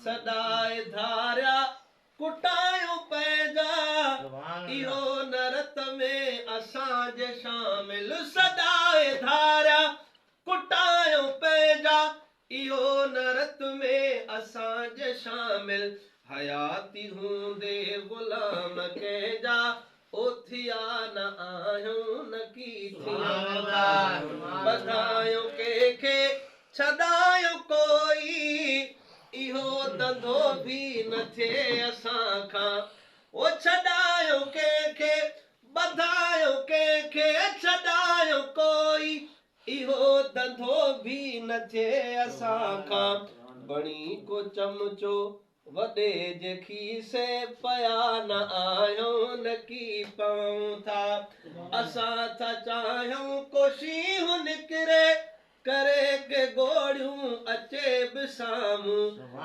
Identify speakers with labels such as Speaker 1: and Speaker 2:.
Speaker 1: सदाए धारिया कुटायूं पैजा इहो नरत में असांजे शामिल सदाए धारिया कुटायूं पैजा इहो नरत में असांजे शामिल हयाती हूंदे गुलाम कहिजा ओथिया न आहियूं न की बधायूं कंहिंखे छॾायूं कोई इहो धंधो बि न थिए असां खां ओ छॾायूं कंहिंखे बधायूं कंहिंखे छॾायूं कोई इहो धंधो बि न थिए असां खां बणी को चमचो वॾे जे खीसे पया न आहियूं न की पऊं था असां था चाहियूं कोशिशूं निकिरे करे के गोड़ियूं अचे बि साम्हूं